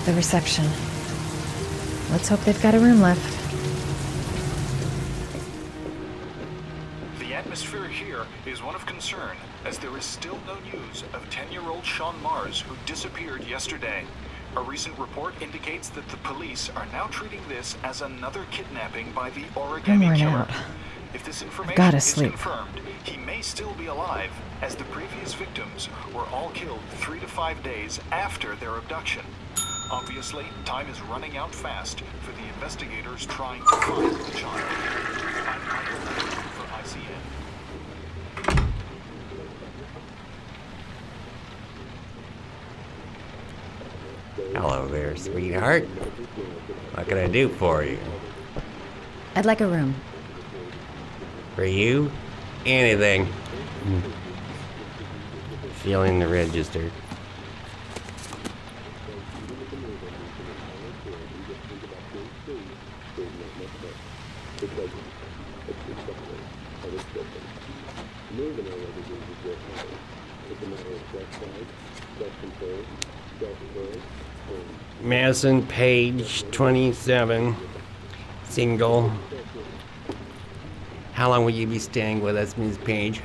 the reception. Let's hope they've got a room left. The atmosphere here is one of concern, as there is still no news of 10-year-old Sean Mars, who disappeared yesterday. A recent report indicates that the police are now treating this as another kidnapping by the Origami Killer. Out. If this I've information gotta is sleep. confirmed, he may still be alive, as the previous victims were all killed 3 to 5 days after their abduction. Obviously, time is running out fast for the investigators trying to find the child. I'm Michael for ICN. Hello there, sweetheart. What can I do for you? I'd like a room. For you? Anything. Feeling the register. Madison, page 27, single. How long will you be staying with us, Ms. Page?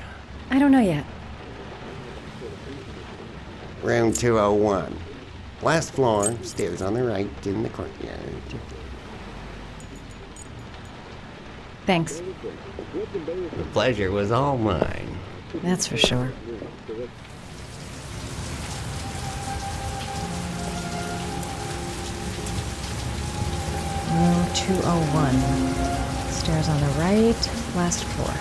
I don't know yet. Room 201. Last floor, stairs on the right, in the courtyard. Thanks. The pleasure was all mine. That's for sure. Room 201. Stairs on the right, last floor.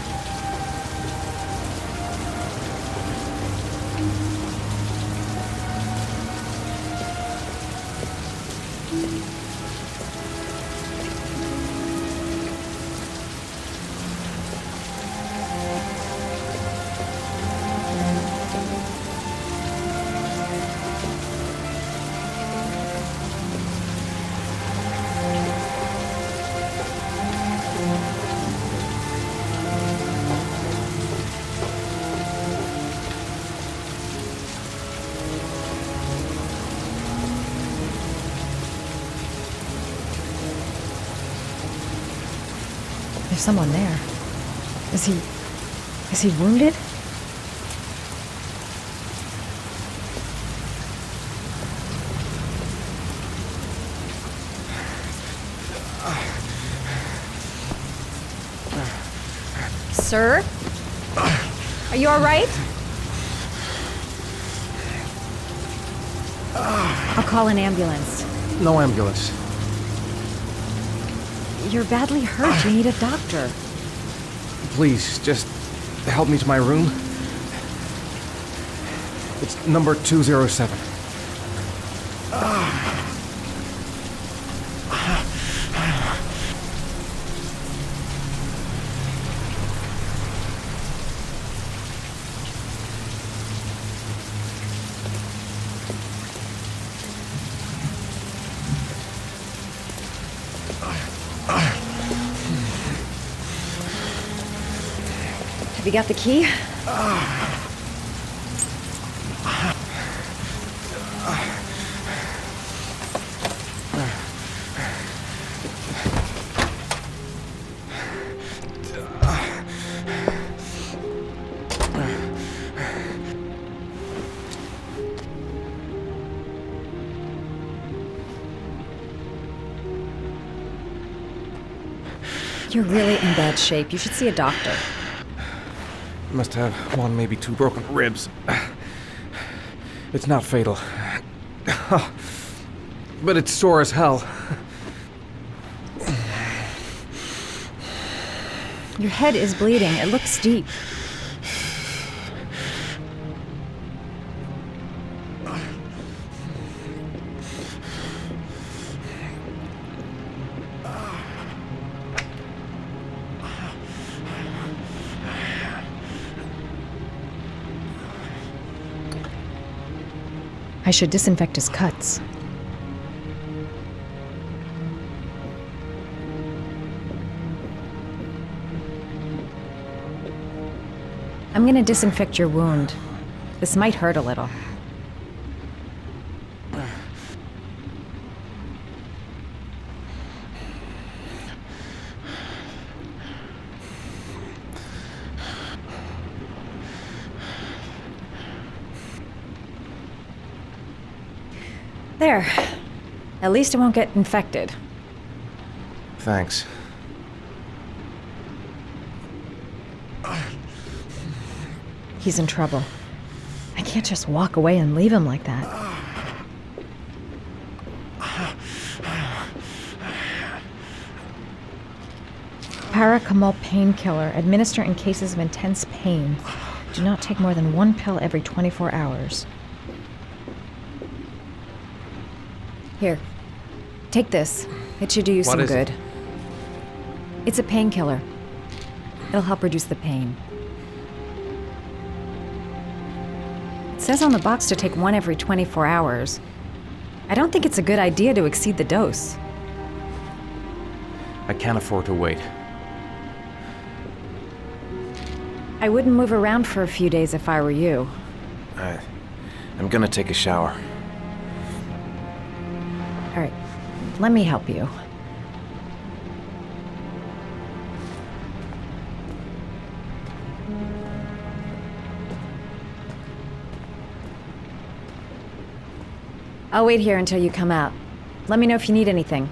There's someone there. Is he wounded? Sir? Are you all right? I'll call an ambulance. No ambulance. You're badly hurt. You need a doctor. Please, just help me to my room. It's number 207. Have you got the key? You're really in bad shape. You should see a doctor. Must have one, maybe two broken ribs. It's not fatal. But it's sore as hell. Your head is bleeding. It looks deep. I should disinfect his cuts. I'm gonna disinfect your wound. This might hurt a little. There. At least it won't get infected. Thanks. He's in trouble. I can't just walk away and leave him like that. Paracetamol painkiller. Administer in cases of intense pain. Do not take more than 1 pill every 24 hours. Here. Take this. It should do you some good. It's a painkiller. It'll help reduce the pain. It says on the box to take 1 every 24 hours. I don't think it's a good idea to exceed the dose. I can't afford to wait. I wouldn't move around for a few days if I were you. I'm gonna take a shower. All right, let me help you. I'll wait here until you come out. Let me know if you need anything.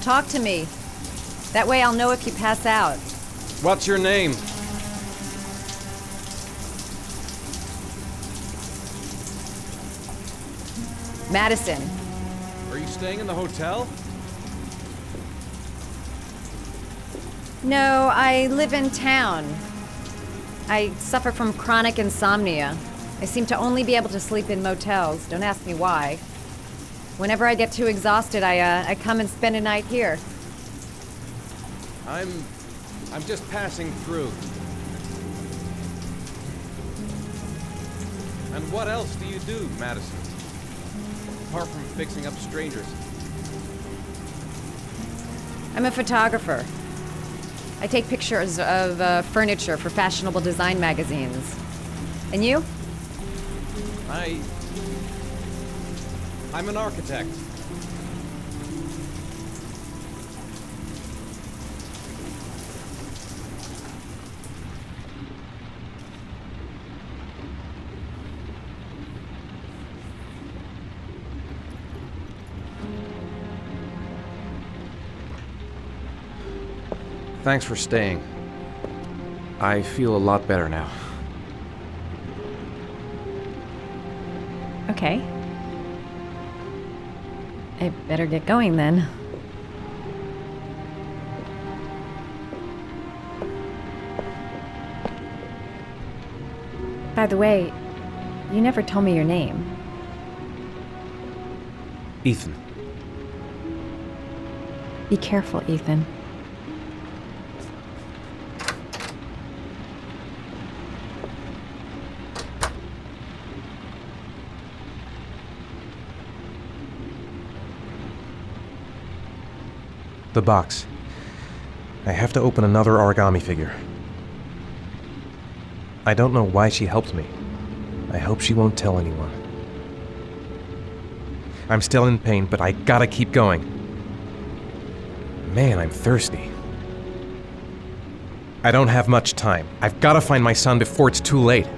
Talk to me. That way I'll know if you pass out. What's your name? Madison. Are you staying in the hotel? No, I live in town. I suffer from chronic insomnia. I seem to only be able to sleep in motels. Don't ask me why. Whenever I get too exhausted, I come and spend a night here. I'm just passing through. And what else do you do, Madison? Apart from fixing up strangers. I'm a photographer. I take pictures of furniture for fashionable design magazines. And you? I'm an architect. Thanks for staying. I feel a lot better now. Okay. I better get going then. By the way, you never told me your name. Ethan. Be careful, Ethan. The box. I have to open another origami figure. I don't know why she helped me. I hope she won't tell anyone. I'm still in pain, but I gotta keep going. Man, I'm thirsty. I don't have much time. I've gotta find my son before it's too late.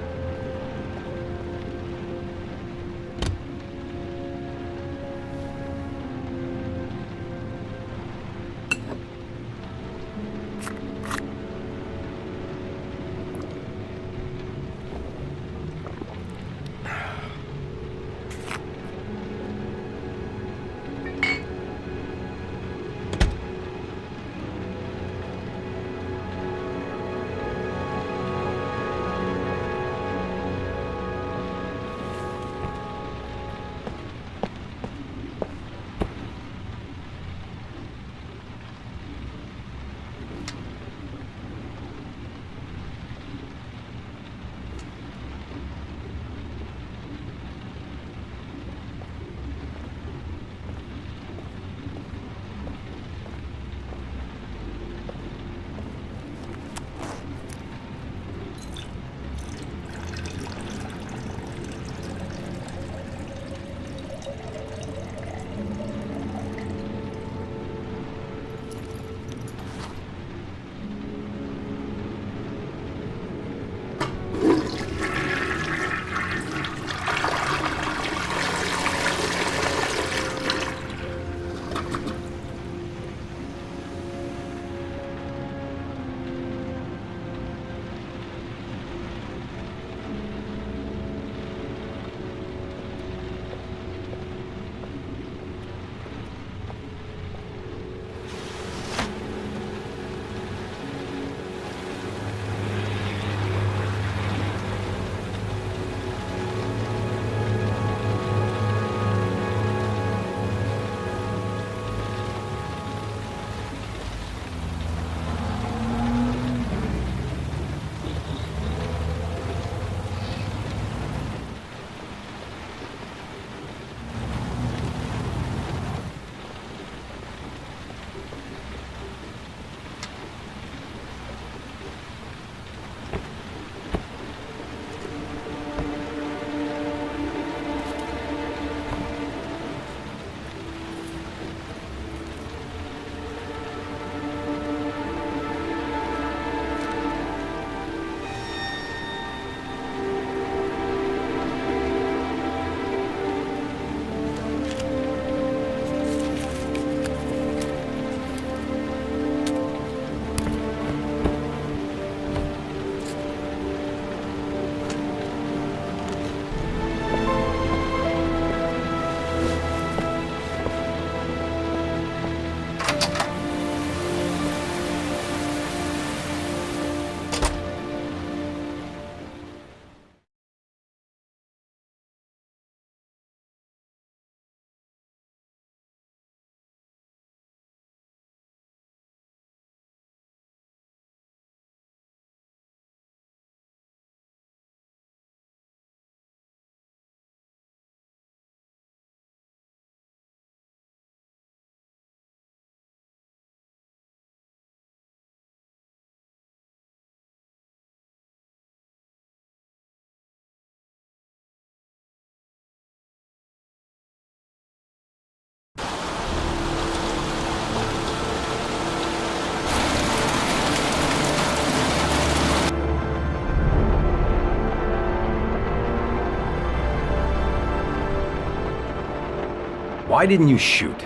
Why didn't you shoot?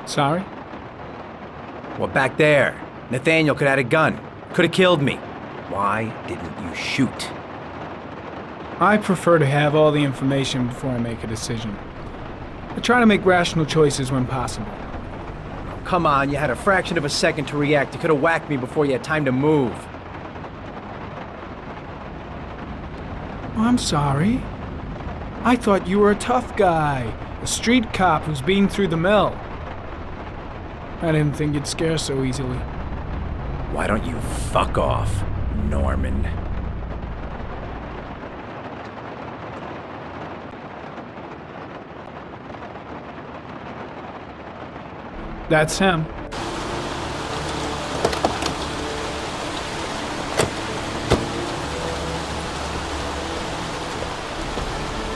Sorry? Well, back there, Nathaniel could have had a gun. Could have killed me. Why didn't you shoot? I prefer to have all the information before I make a decision. I try to make rational choices when possible. Come on, you had a fraction of a second to react. You could have whacked me before you had time to move. I'm sorry. I thought you were a tough guy, a street cop who's been through the mill. I didn't think you'd scare so easily. Why don't you fuck off, Norman? That's him.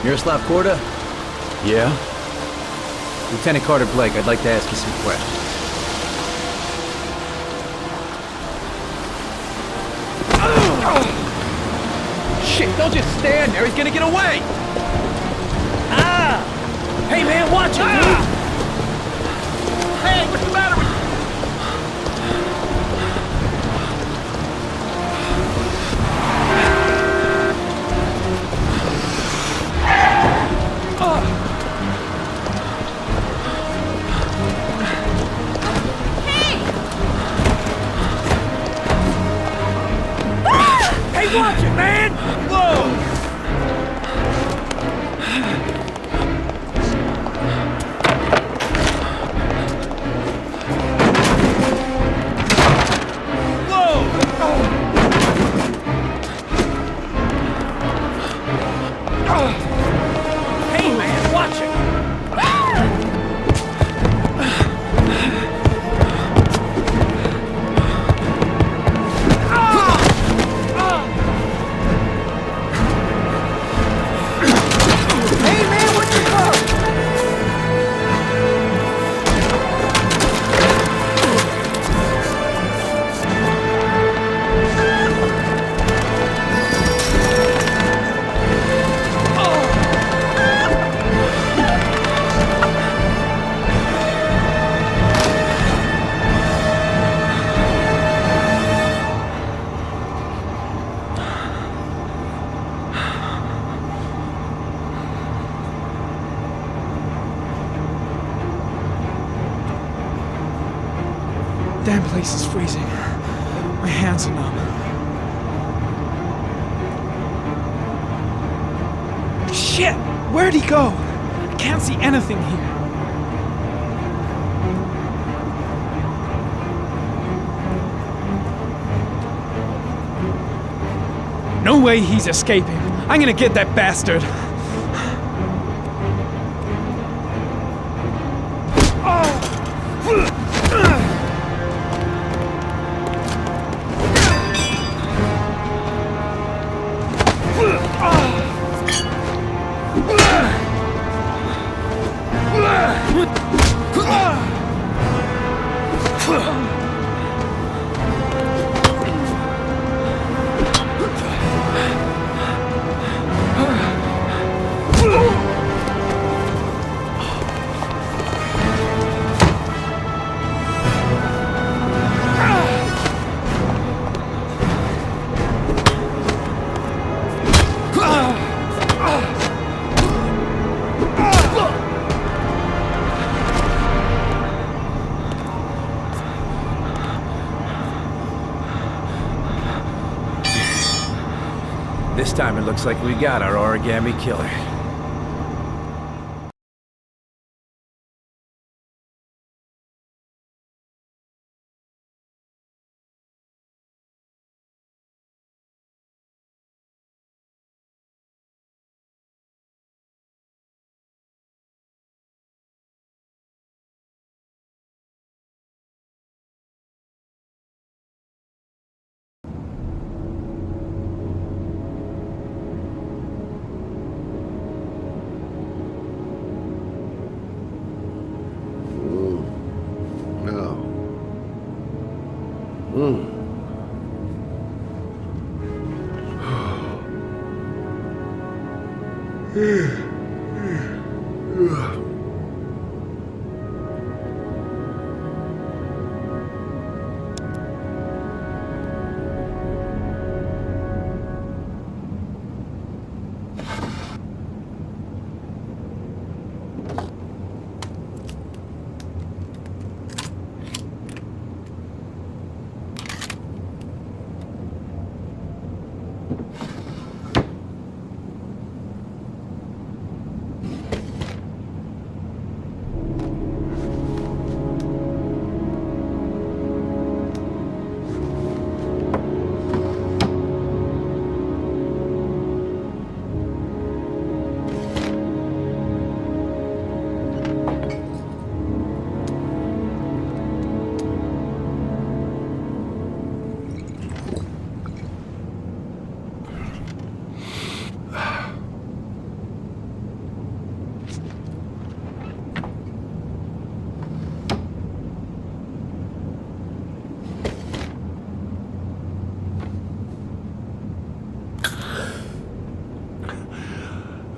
Miroslav Korda? Yeah? Lieutenant Carter Blake, I'd like to ask you some questions. Shit, don't just stand there, he's gonna get away! Ah! Hey man, watch it, dude! Hey, what's the matter with you? Hey, watch it, man! Whoa! Hey, man, watch it! Damn place is freezing. My hands are numb. Shit! Where'd he go? I can't see anything here. No way he's escaping. I'm gonna get that bastard. This time it looks like we got our Origami Killer.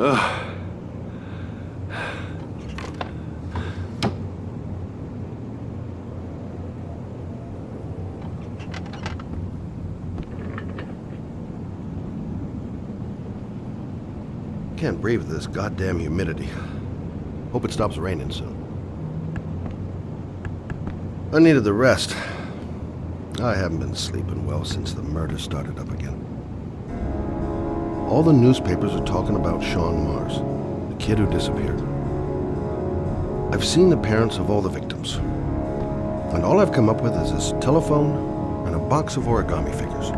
Can't breathe with this goddamn humidity. Hope it stops raining soon. I needed the rest. I haven't been sleeping well since the murder started up again. All the newspapers are talking about Sean Mars, the kid who disappeared. I've seen the parents of all the victims. And all I've come up with is his telephone and a box of origami figures.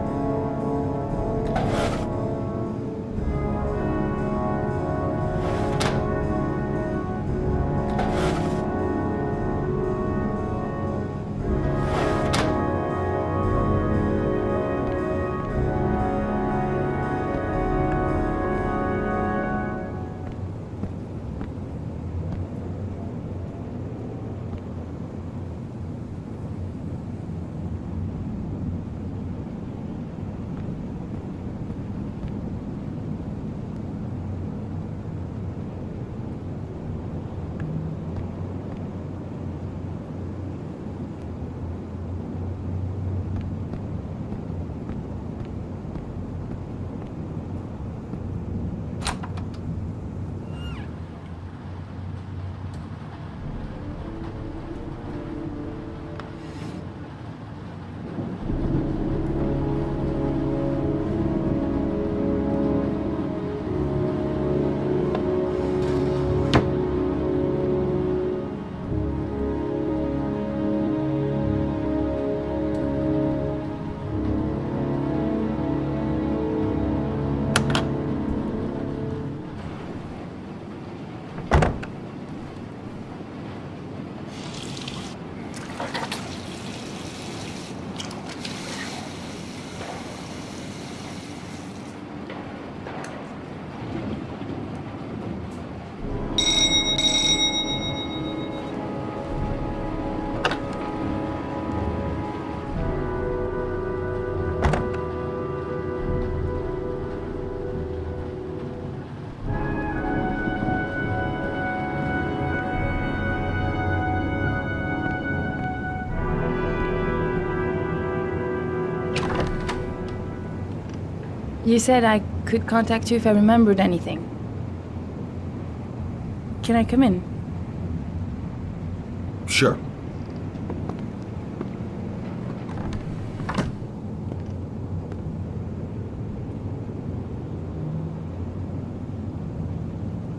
You said I could contact you if I remembered anything. Can I come in? Sure.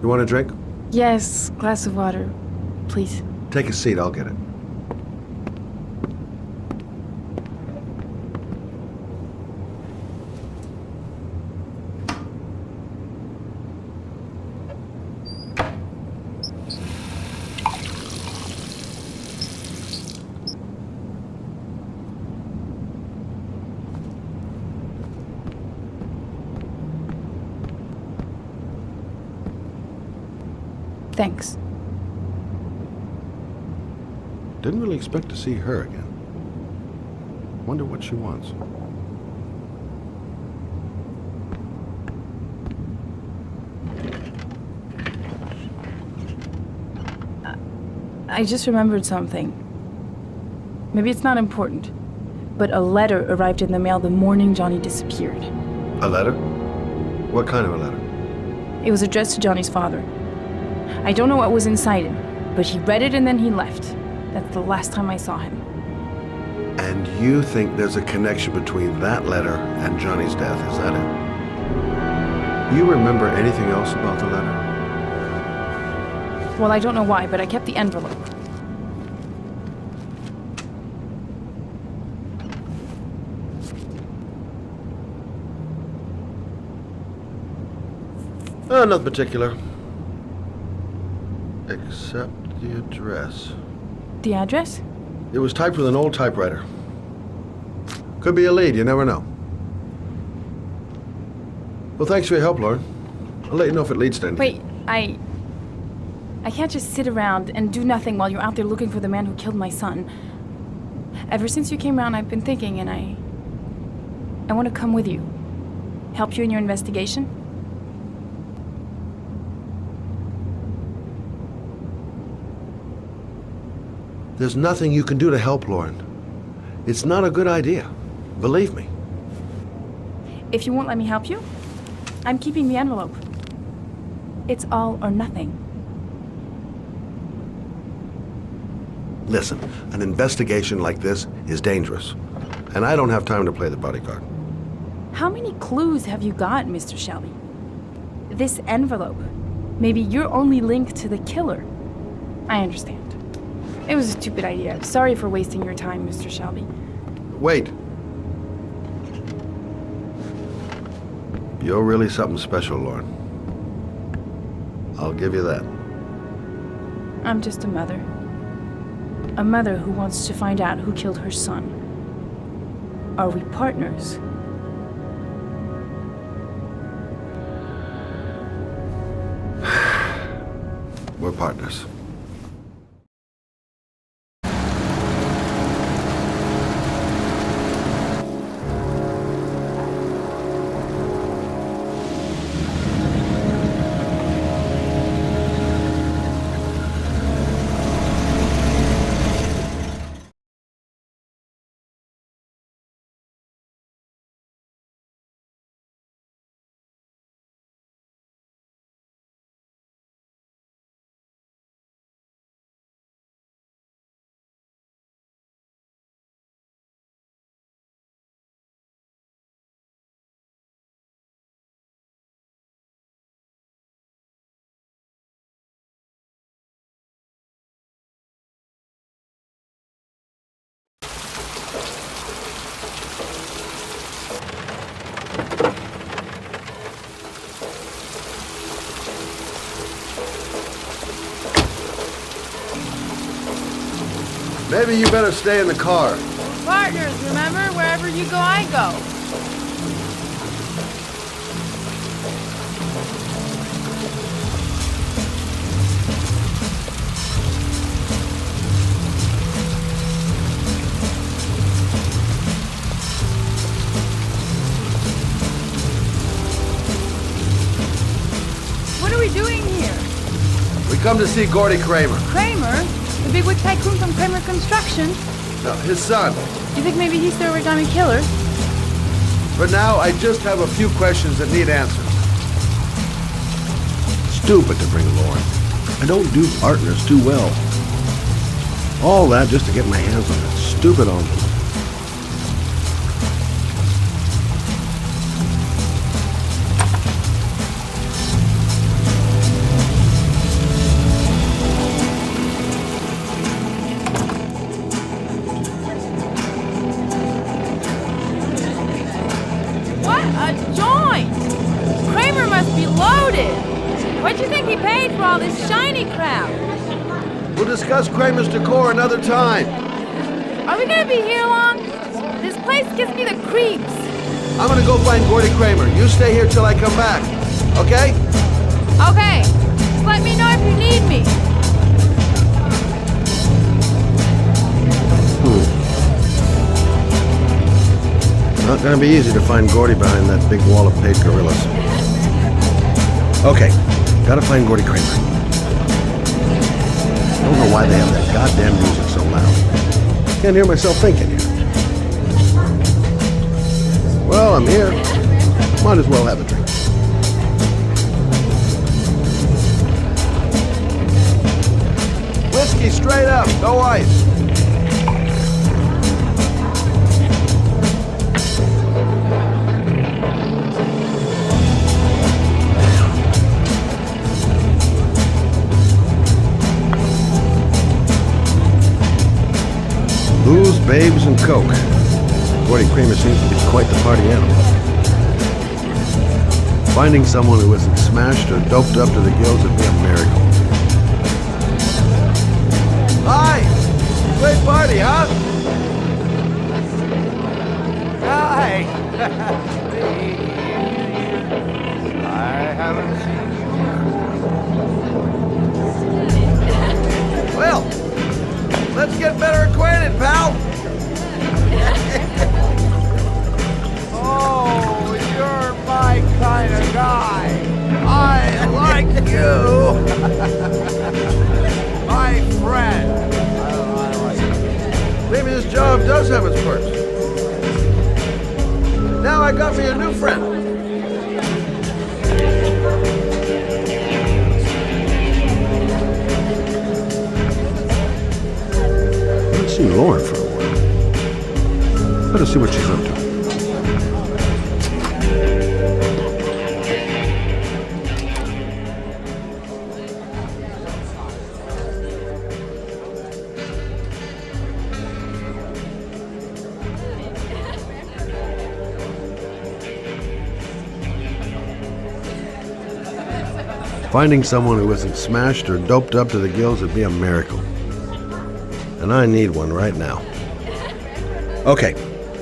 You want a drink? Yes, glass of water, please. Take a seat, I'll get it. Thanks. Didn't really expect to see her again. Wonder what she wants. I just remembered something. Maybe it's not important, but a letter arrived in the mail the morning Johnny disappeared. A letter? What kind of a letter? It was addressed to Johnny's father. I don't know what was inside it, but he read it and then he left. That's the last time I saw him. And you think there's a connection between that letter and Johnny's death, is that it? You remember anything else about the letter? Well, I don't know why, but I kept the envelope. Nothing particular. Except the address. The address? It was typed with an old typewriter. Could be a lead, you never know. Well, thanks for your help, Lauren. I'll let you know if it leads to anything. Wait, I can't just sit around and do nothing while you're out there looking for the man who killed my son. Ever since you came around, I've been thinking, and I want to come with you. Help you in your investigation. There's nothing you can do to help, Lauren. It's not a good idea. Believe me. If you won't let me help you, I'm keeping the envelope. It's all or nothing. Listen, an investigation like this is dangerous. And I don't have time to play the bodyguard. How many clues have you got, Mr. Shelby? This envelope. Maybe your only link to the killer. I understand. It was a stupid idea. Sorry for wasting your time, Mr. Shelby. Wait. You're really something special, Lauren. I'll give you that. I'm just a mother. A mother who wants to find out who killed her son. Are we partners? We're partners. Maybe you better stay in the car. Partners, remember? Wherever you go, I go. What are we doing here? We come to see Gordy Kramer. Kramer? The bigwig tycoon from Kramer Construction? No, his son. You think maybe he's the Origami Killer? For now, I just have a few questions that need answers. Stupid to bring Lauren. I don't do partners too well. All that just to get my hands on that stupid envelope. We'll discuss Kramer's decor another time. Are we gonna be here long? This place gives me the creeps. I'm gonna go find Gordy Kramer. You stay here till I come back. Okay? Okay. Just let me know if you need me. Not gonna be easy to find Gordy behind that big wall of paid gorillas. Okay. Gotta find Gordy Kramer. I don't know why they have that goddamn music so loud. Can't hear myself thinking here. Well, I'm here. Might as well have a drink. Whiskey straight up, no ice. Booze, babes, and coke. Gordy Kramer seems to be quite the party animal. Finding someone who isn't smashed or doped up to the gills would be a miracle. Hi! Great party, huh? Hi! I haven't seen you. Well, let's get better acquainted, pal! Oh, you're my kind of guy. I like you. My friend. I like Lauren for a while. Better see what she's up to. Finding someone who isn't smashed or doped up to the gills would be a miracle. And I need one right now. Okay,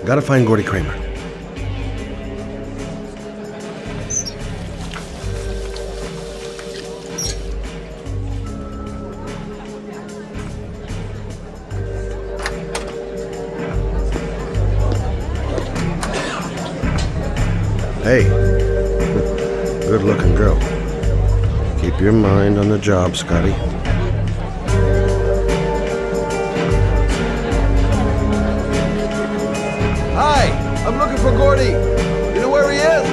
gotta find Gordy Kramer. Hey, good-looking girl. Keep your mind on the job, Scotty. Hi, I'm looking for Gordy. You know where he is?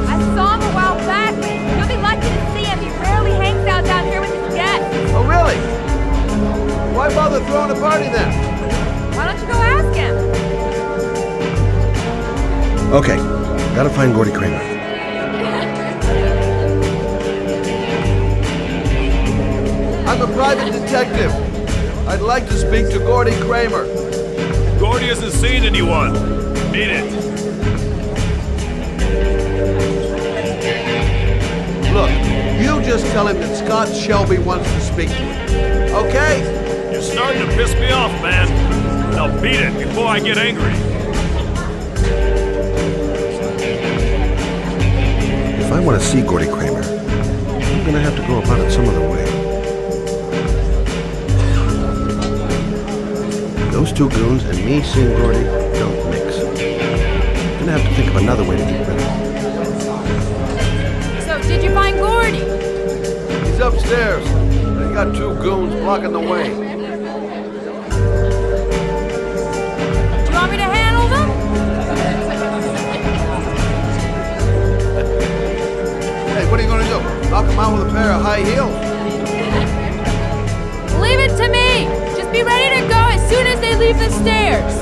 I saw him a while back. You'll be lucky to see him. He rarely hangs out down here with his guests. Oh, really? Why bother throwing a party then? Why don't you go ask him? Okay, gotta find Gordy Kramer. I'm a private detective. I'd like to speak to Gordy Kramer. Gordy hasn't seen anyone. Beat it. Look, you just tell him that Scott Shelby wants to speak to him. Okay? You're starting to piss me off, man. Now beat it before I get angry. If I want to see Gordy Kramer, I'm gonna have to go about it some other way. Those two goons and me seeing Gordy don't mix. I'm gonna have to think of another way to get rid of him. So, did you find Gordy? He's upstairs. He got two goons blocking the way. Do you want me to handle them? Hey, what are you gonna do? Knock him out with a pair of high heels? Leave it to me. Just be ready to go as soon as they leave the stairs.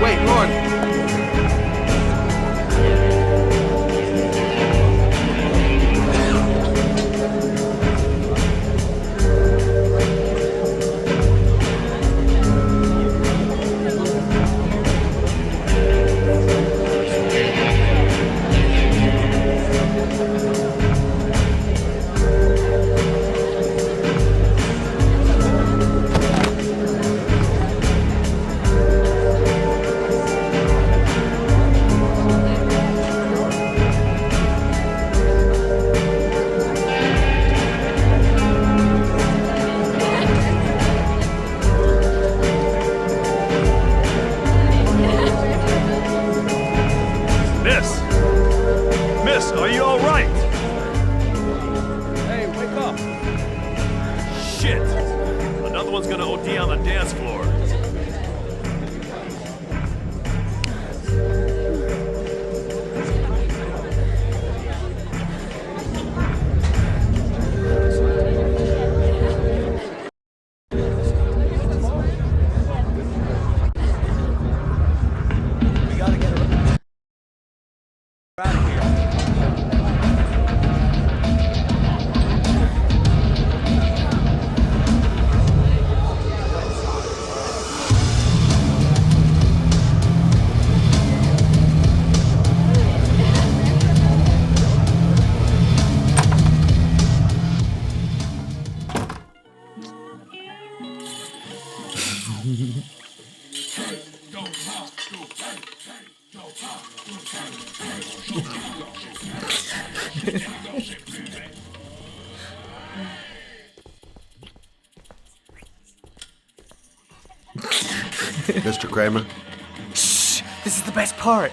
Wait, Lauren. Miss, are you all right? Hey, wake up. Shit. Another one's gonna OD on the dance floor. Mr. Kramer? Shh! This is the best part.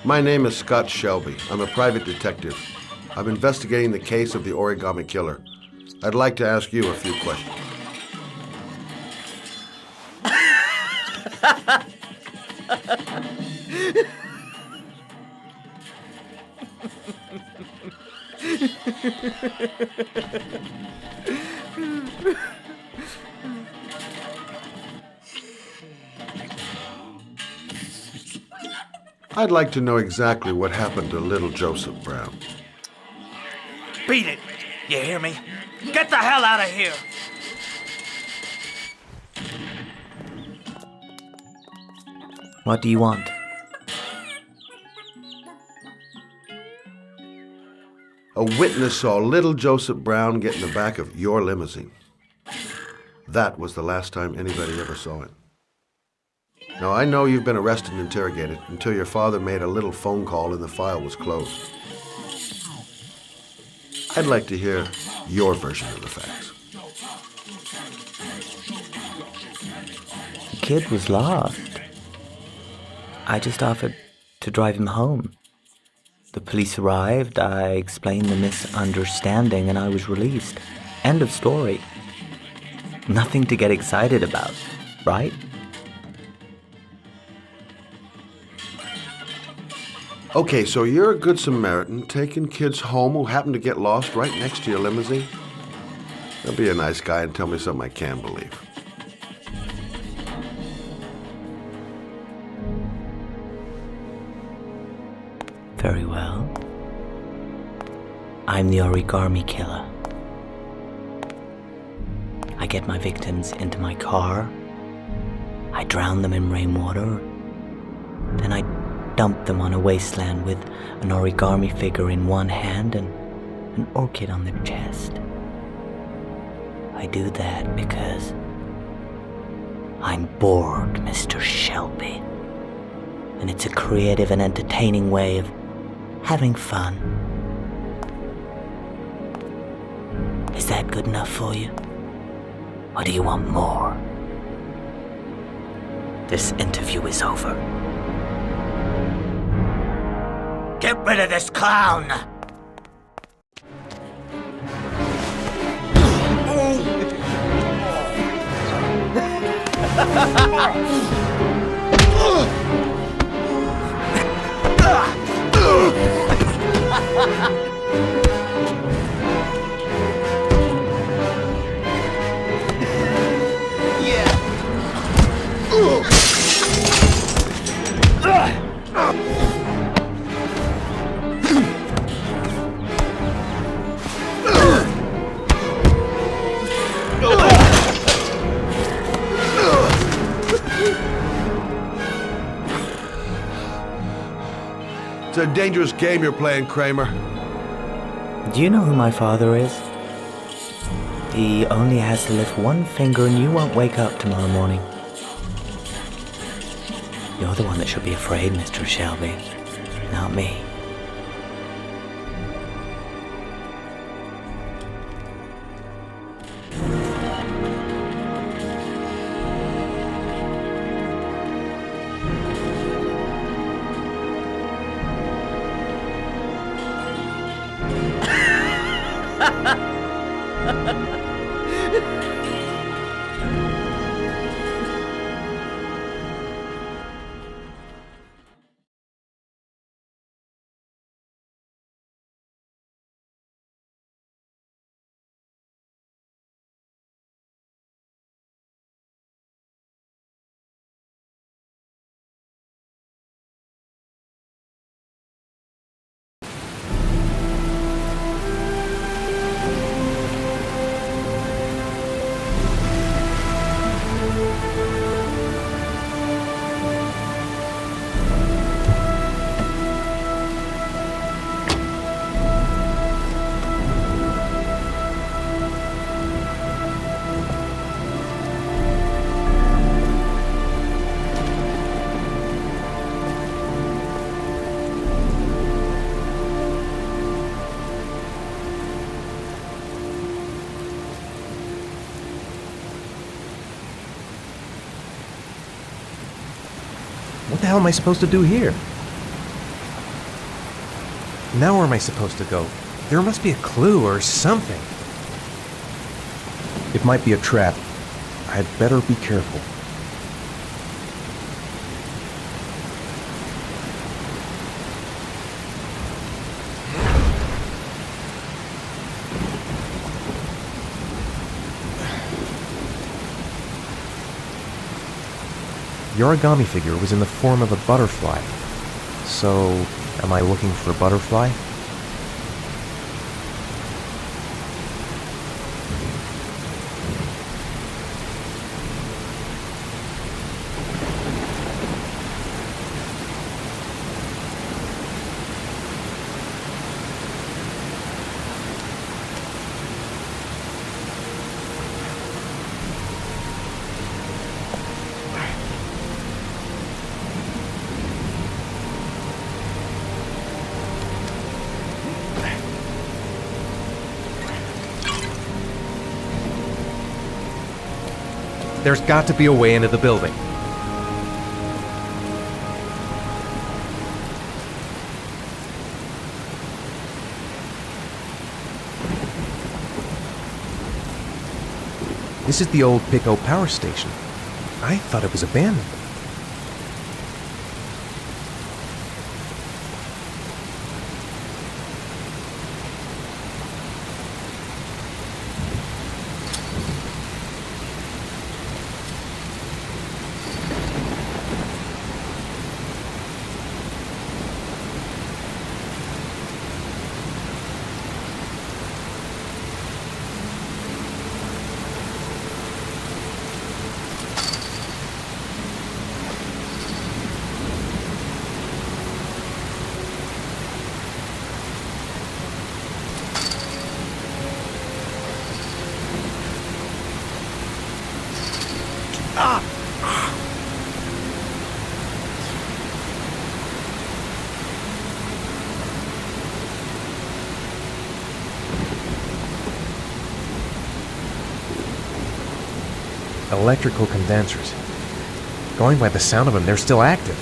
My name is Scott Shelby. I'm a private detective. I'm investigating the case of the Origami Killer. I'd like to ask you a few questions. I'd like to know exactly what happened to little Joseph Brown. Beat it! You hear me? Get the hell out of here! What do you want? A witness saw little Joseph Brown get in the back of your limousine. That was the last time anybody ever saw it. Now, I know you've been arrested and interrogated until your father made a little phone call and the file was closed. I'd like to hear your version of the facts. The kid was lost. I just offered to drive him home. The police arrived, I explained the misunderstanding, and I was released. End of story. Nothing to get excited about, right? Okay, so you're a good Samaritan taking kids home who happen to get lost right next to your limousine? Don't be a nice guy and tell me something I can't believe. Very well. I'm the Origami Killer. I get my victims into my car. I drown them in rainwater. Then I dump them on a wasteland with an origami figure in one hand and an orchid on their chest. I do that because I'm bored, Mr. Shelby. And it's a creative and entertaining way of having fun. Is that good enough for you? Or do you want more? This interview is over. Get rid of this clown! It's a dangerous game you're playing, Kramer. Do you know who my father is? He only has to lift one finger and you won't wake up tomorrow morning. You're the one that should be afraid, Mr. Shelby, not me. What the hell am I supposed to do here? Now where am I supposed to go? There must be a clue or something. It might be a trap. I'd better be careful. The origami figure was in the form of a butterfly. So, am I looking for a butterfly? There's got to be a way into the building. This is the old Pico power station. I thought it was abandoned. Electrical condensers. Going by the sound of them, they're still active.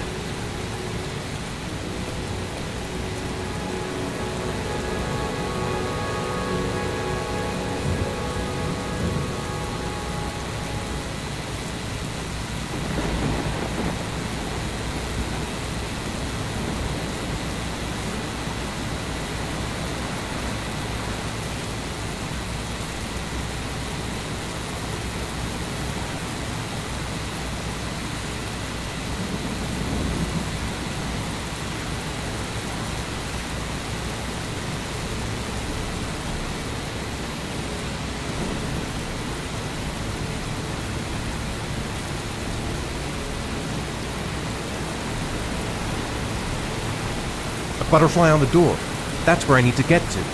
Butterfly on the door. That's where I need to get to.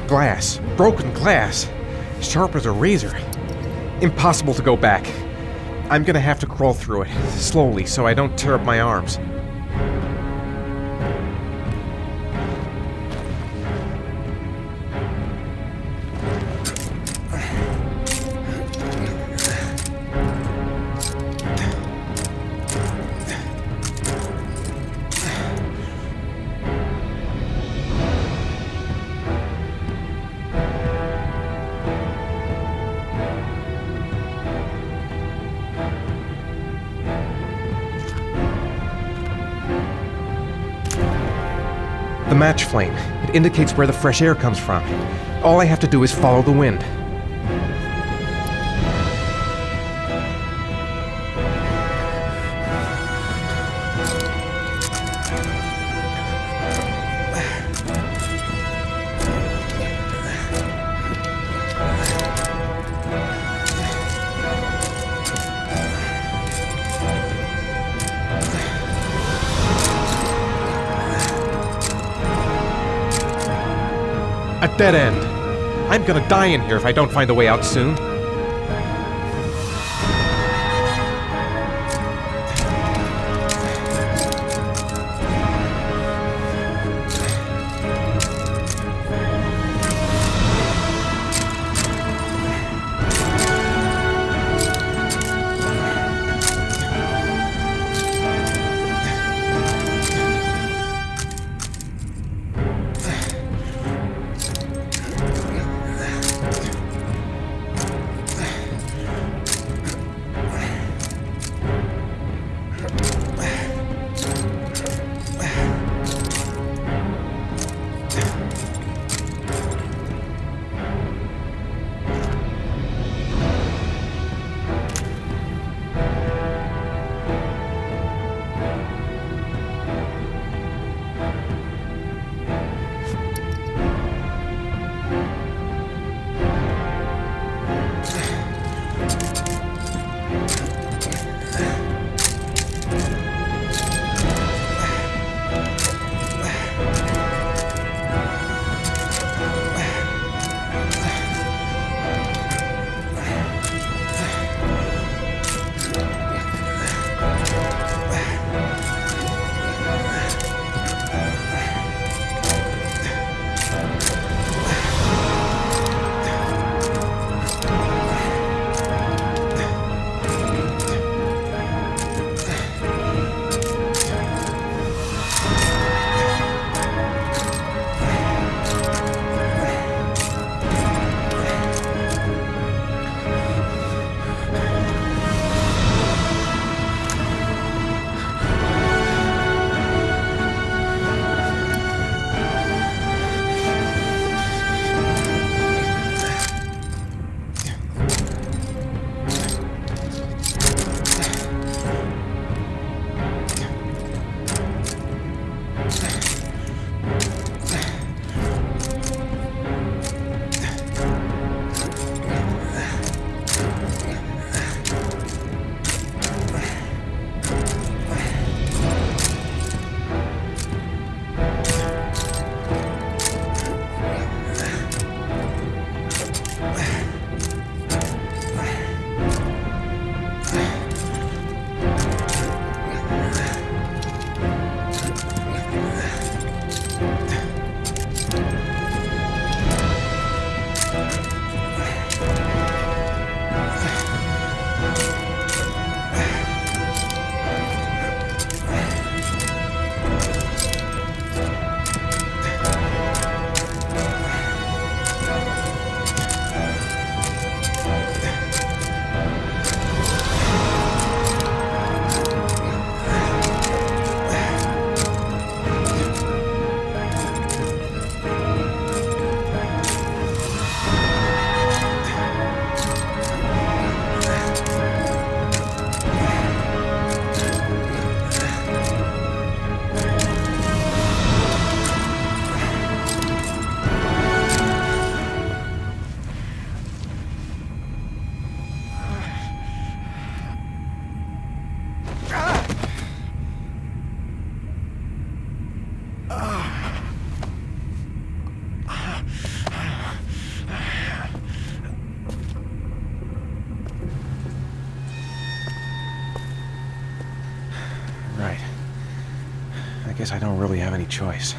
Glass. Broken glass. Sharp as a razor. Impossible to go back. I'm gonna have to crawl through it, slowly, so I don't tear up my arms. The match flame. It indicates where the fresh air comes from. All I have to do is follow the wind. A dead end. I'm gonna die in here if I don't find a way out soon. Guess I don't really have any choice.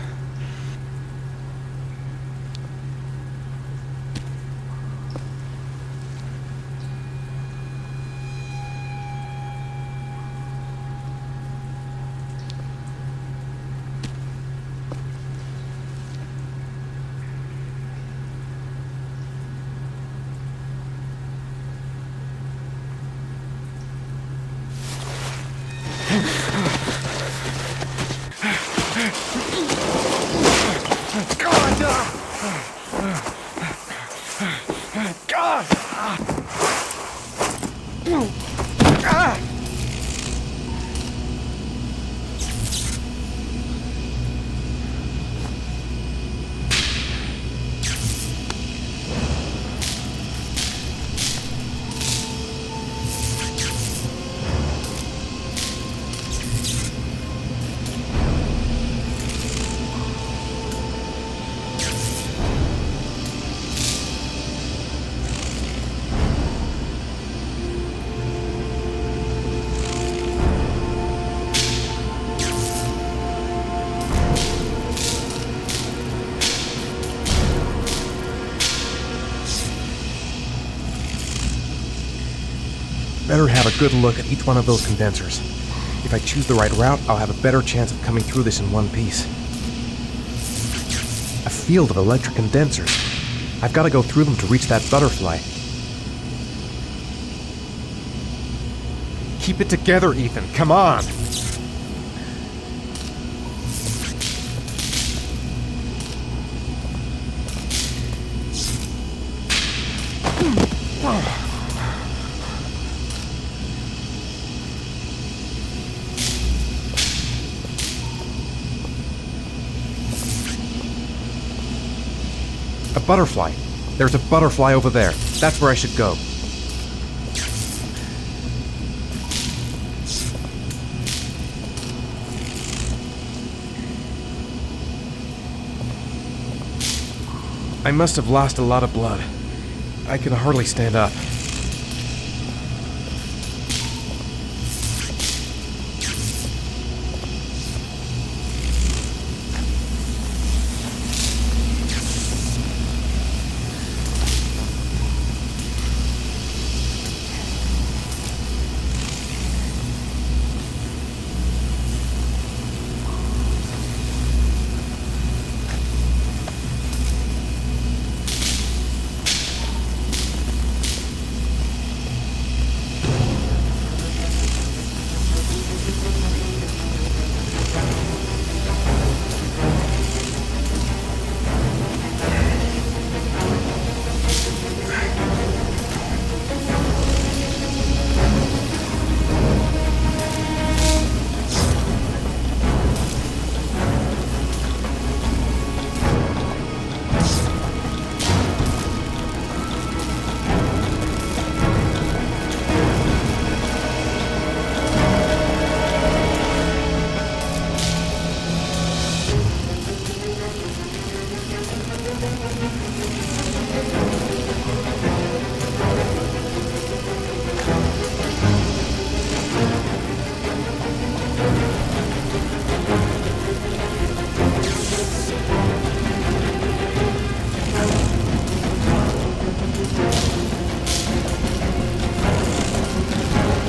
better have a good look at each one of those condensers. If I choose the right route, I'll have a better chance of coming through this in one piece. A field of electric condensers. I've got to go through them to reach that butterfly. Keep it together, Ethan. Come on! A butterfly. There's a butterfly over there. That's where I should go. I must have lost a lot of blood. I can hardly stand up.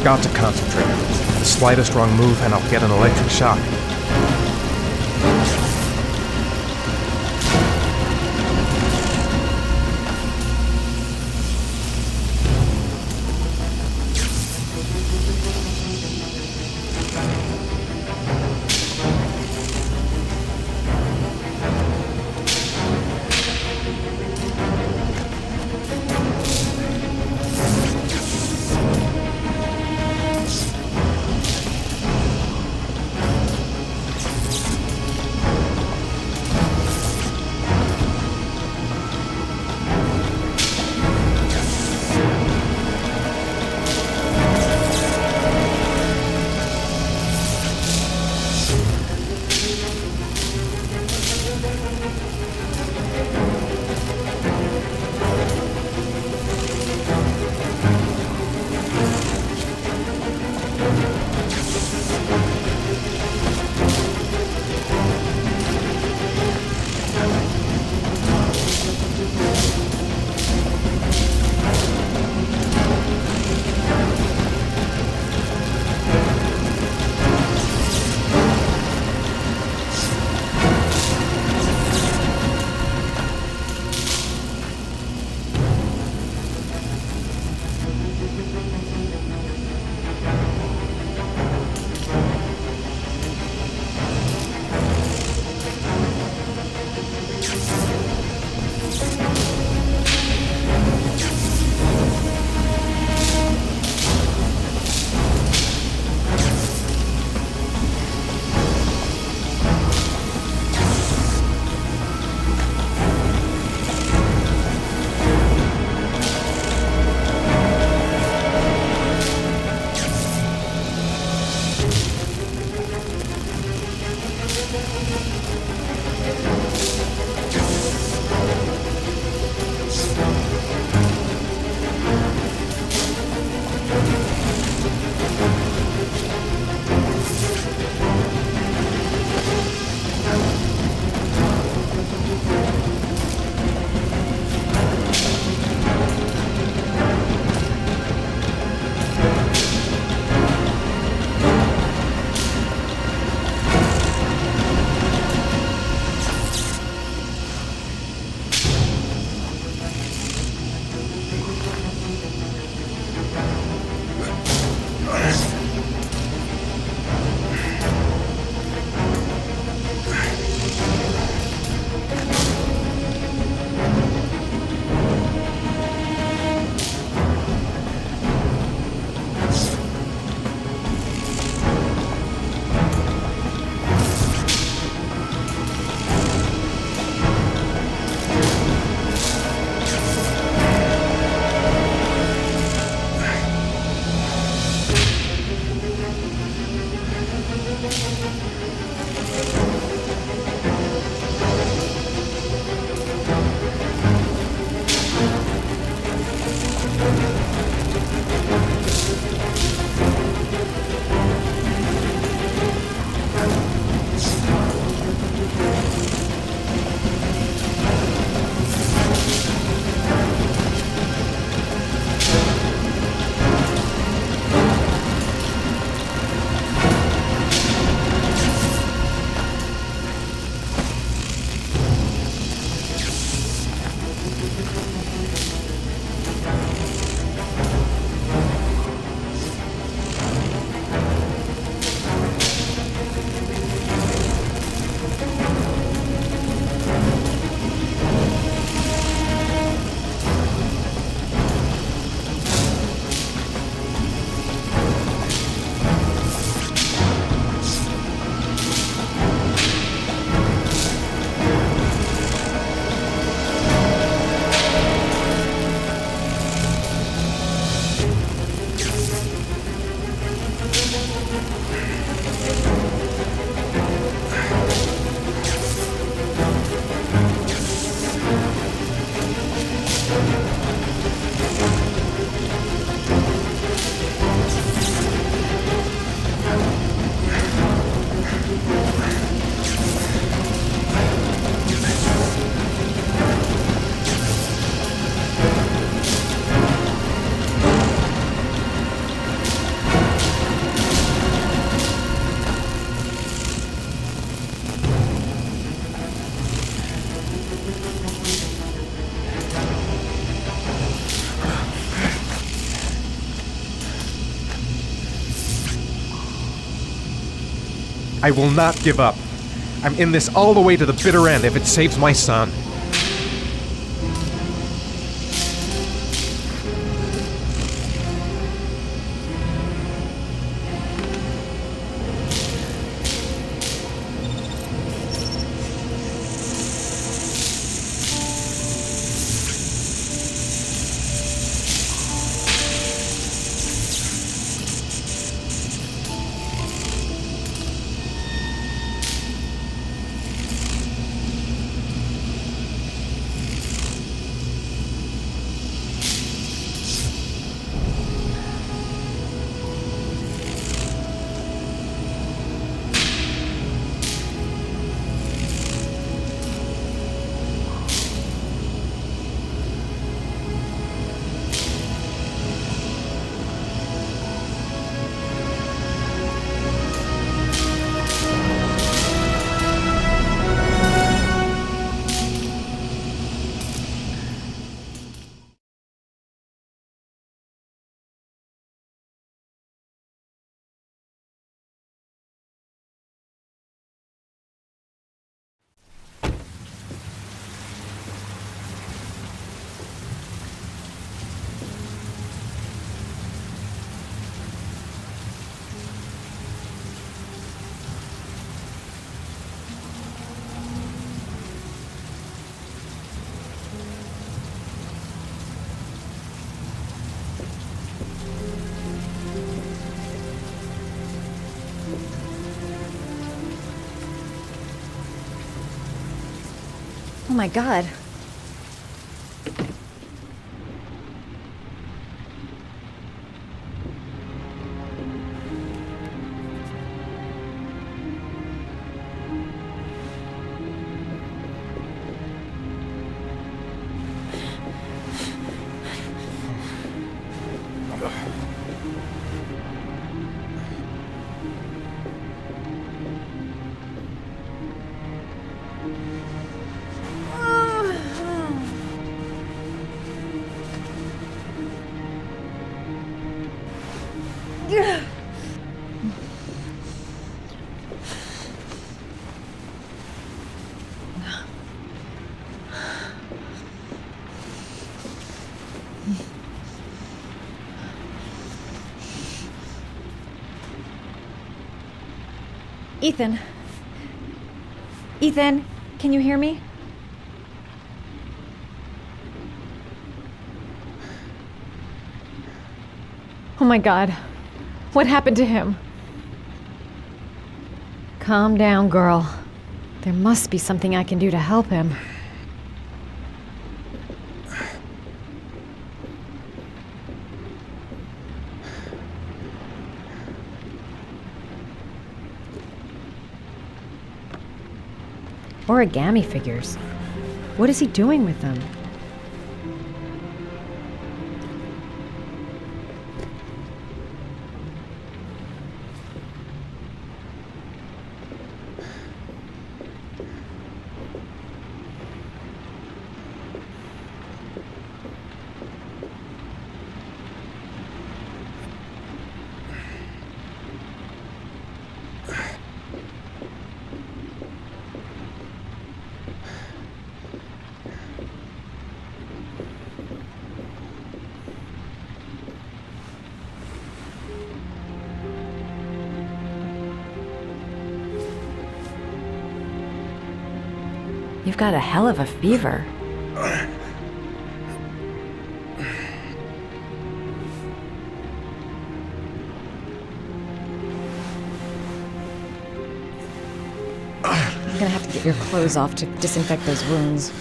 Got to concentrate. The slightest wrong move and I'll get an electric shock. I will not give up. I'm in this all the way to the bitter end if it saves my son. Oh my god. Ethan. Ethan, can you hear me? Oh my god. What happened to him? Calm down, girl. There must be something I can do to help him. Origami figures. What is he doing with them? You've got a hell of a fever. I'm gonna have to get your clothes off to disinfect those wounds.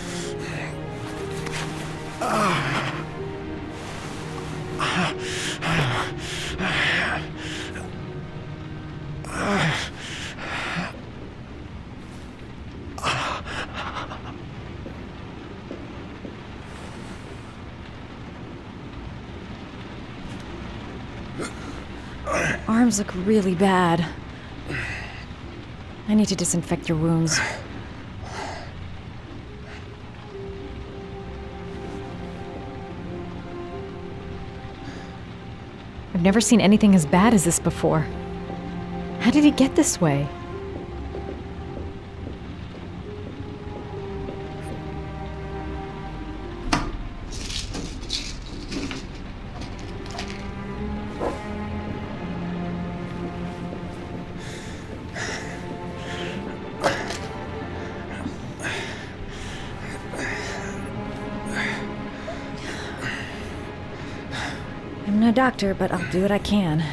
Arms look really bad. I need to disinfect your wounds. I've never seen anything as bad as this before. How did he get this way? I'm no doctor, but I'll do what I can.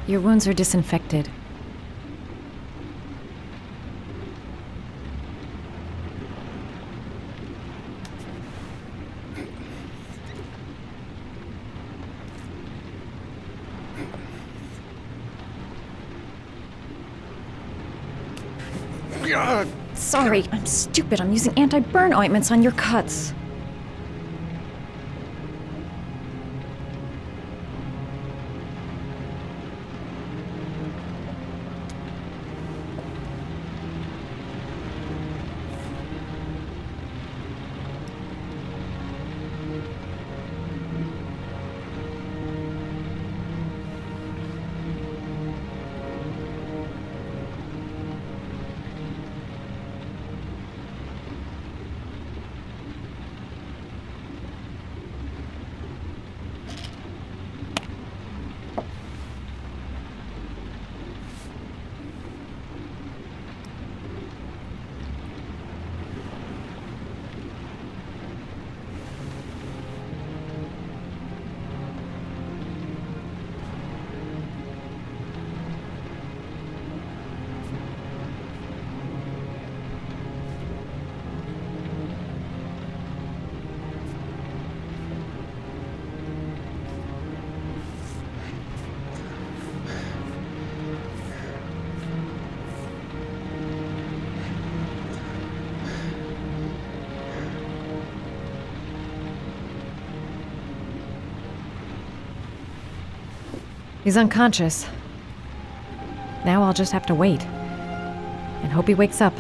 Your wounds are disinfected. Sorry, I'm stupid. I'm using anti-burn ointments on your cuts. He's unconscious. Now I'll just have to wait. And hope he wakes up.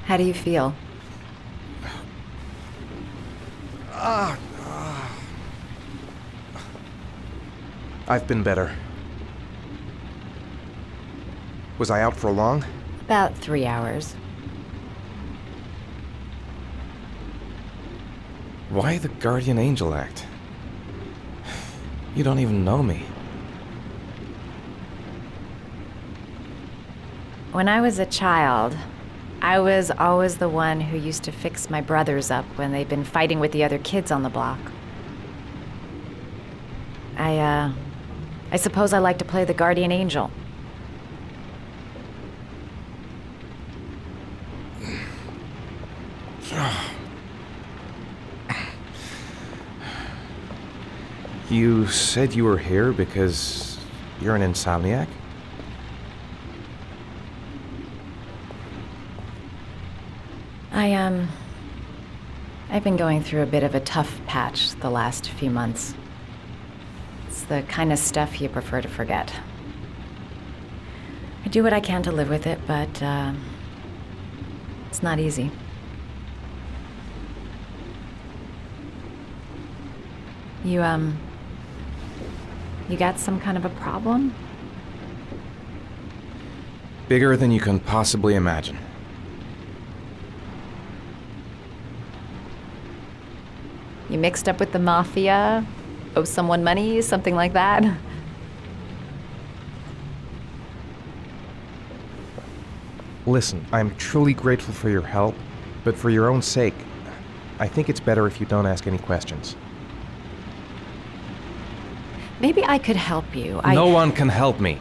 How do you feel? I've been better. Was I out for long? About 3 hours. Why the guardian angel act? You don't even know me. When I was a child, I was always the one who used to fix my brothers up when they'd been fighting with the other kids on the block. I suppose I like to play the guardian angel. You said you were here because you're an insomniac? I've been going through a bit of a tough patch the last few months. It's the kind of stuff you prefer to forget. I do what I can to live with it, but, it's not easy. You got some kind of a problem? Bigger than you can possibly imagine. You mixed up with the mafia? Owe someone money? Something like that? Listen, I'm truly grateful for your help, but for your own sake, I think it's better if you don't ask any questions. Maybe I could help you. No one can help me.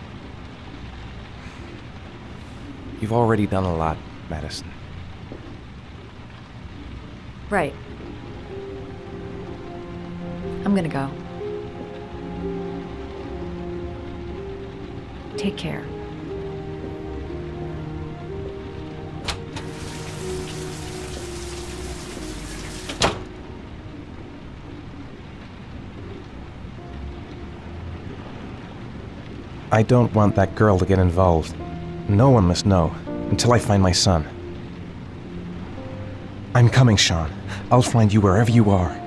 You've already done a lot, Madison. Right. I'm gonna go. Take care. I don't want that girl to get involved. No one must know, until I find my son. I'm coming, Sean. I'll find you wherever you are.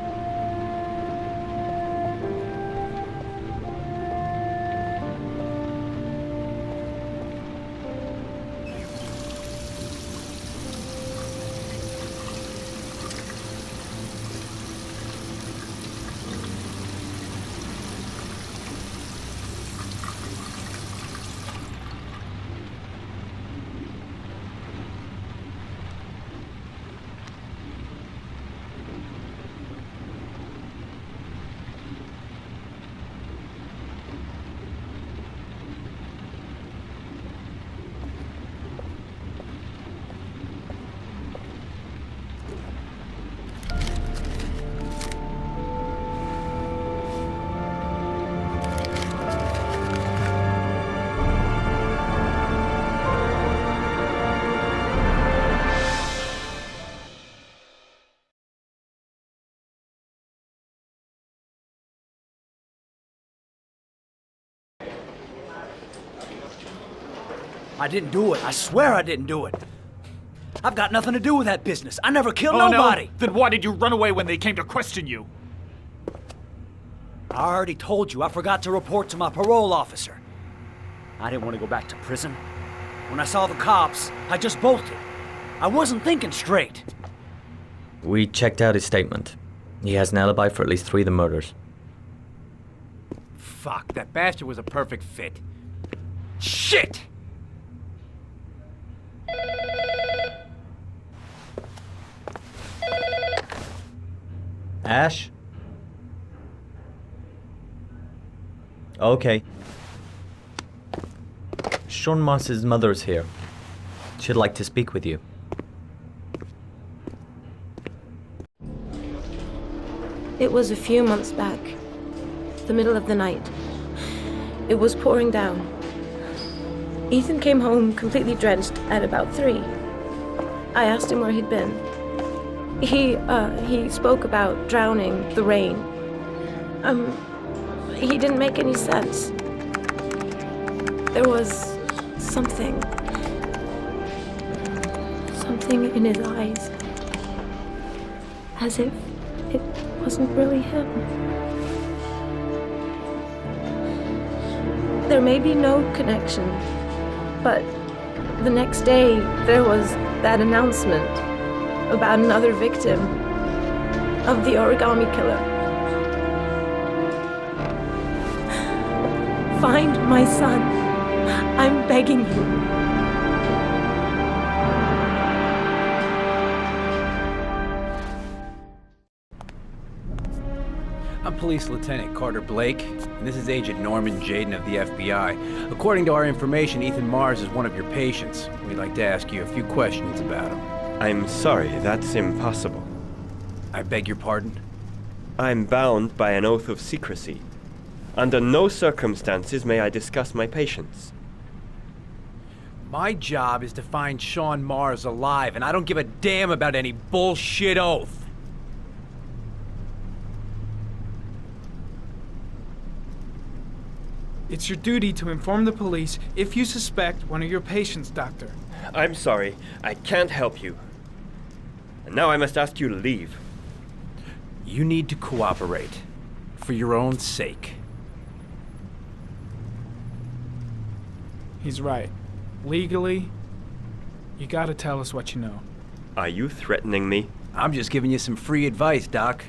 I didn't do it. I swear I didn't do it. I've got nothing to do with that business. I never killed nobody. No? Then why did you run away when they came to question you? I already told you I forgot to report to my parole officer. I didn't want to go back to prison. When I saw the cops, I just bolted. I wasn't thinking straight. We checked out his statement. He has an alibi for at least 3 of the murders. Fuck, that bastard was a perfect fit. Shit! Ash? Okay. Sean Mars's mother's here. She'd like to speak with you. It was a few months back. The middle of the night. It was pouring down. Ethan came home completely drenched at about 3. I asked him where he'd been. He spoke about drowning, the rain. He didn't make any sense. There was something everything in his eyes. As if it wasn't really him. There may be no connection, but the next day there was that announcement about another victim of the Origami Killer. Find my son. I'm begging you. I'm Police Lieutenant Carter Blake, and this is Agent Norman Jaden of the FBI. According to our information, Ethan Mars is one of your patients. We'd like to ask you a few questions about him. I'm sorry, that's impossible. I beg your pardon? I'm bound by an oath of secrecy. Under no circumstances may I discuss my patients. My job is to find Sean Mars alive, and I don't give a damn about any bullshit oath. It's your duty to inform the police if you suspect one of your patients, Doctor. I'm sorry, I can't help you. And now I must ask you to leave. You need to cooperate, for your own sake. He's right. Legally, you gotta tell us what you know. Are you threatening me? I'm just giving you some free advice, Doc.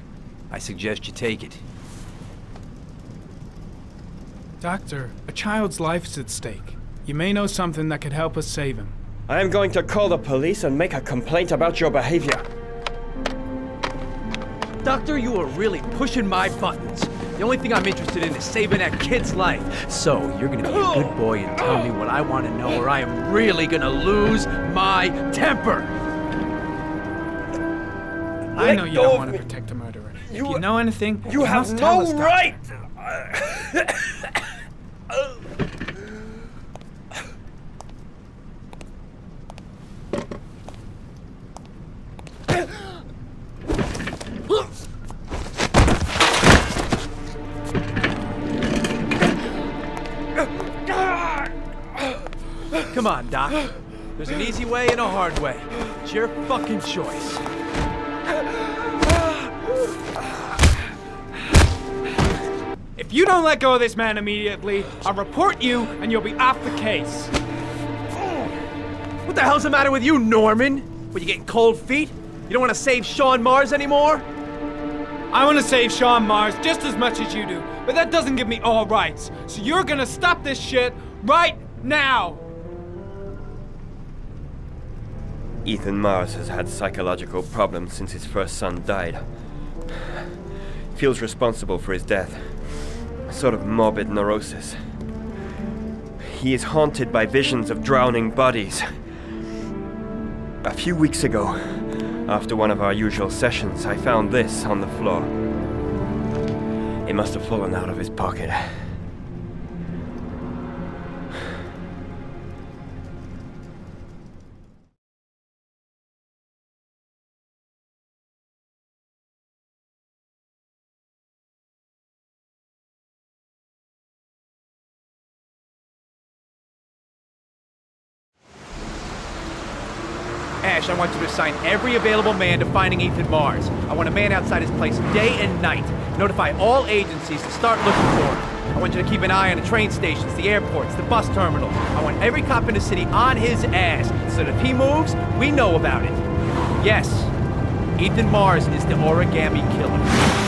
I suggest you take it. Doctor, a child's life's at stake. You may know something that could help us save him. I am going to call the police and make a complaint about your behavior. Doctor, you are really pushing my buttons. The only thing I'm interested in is saving that kid's life. So, you're gonna be a good boy and tell me what I want to know, or I am really gonna lose my temper. I know you don't want to protect a murderer. If you know anything, you have must tell us, no Doctor. right! Come on, Doc. There's an easy way and a hard way. It's your fucking choice. If you don't let go of this man immediately, I'll report you and you'll be off the case. What the hell's the matter with you, Norman? What, you getting cold feet? You don't want to save Sean Mars anymore? I want to save Sean Mars just as much as you do, but that doesn't give me all rights. So you're gonna stop this shit right now! Ethan Mars has had psychological problems since his first son died. Feels responsible for his death. A sort of morbid neurosis. He is haunted by visions of drowning bodies. A few weeks ago, after one of our usual sessions, I found this on the floor. It must have fallen out of his pocket. Ash, I want you to assign every available man to finding Ethan Mars. I want a man outside his place day and night. Notify all agencies to start looking for him. I want you to keep an eye on the train stations, the airports, the bus terminals. I want every cop in the city on his ass, so that if he moves, we know about it. Yes, Ethan Mars is the Origami Killer.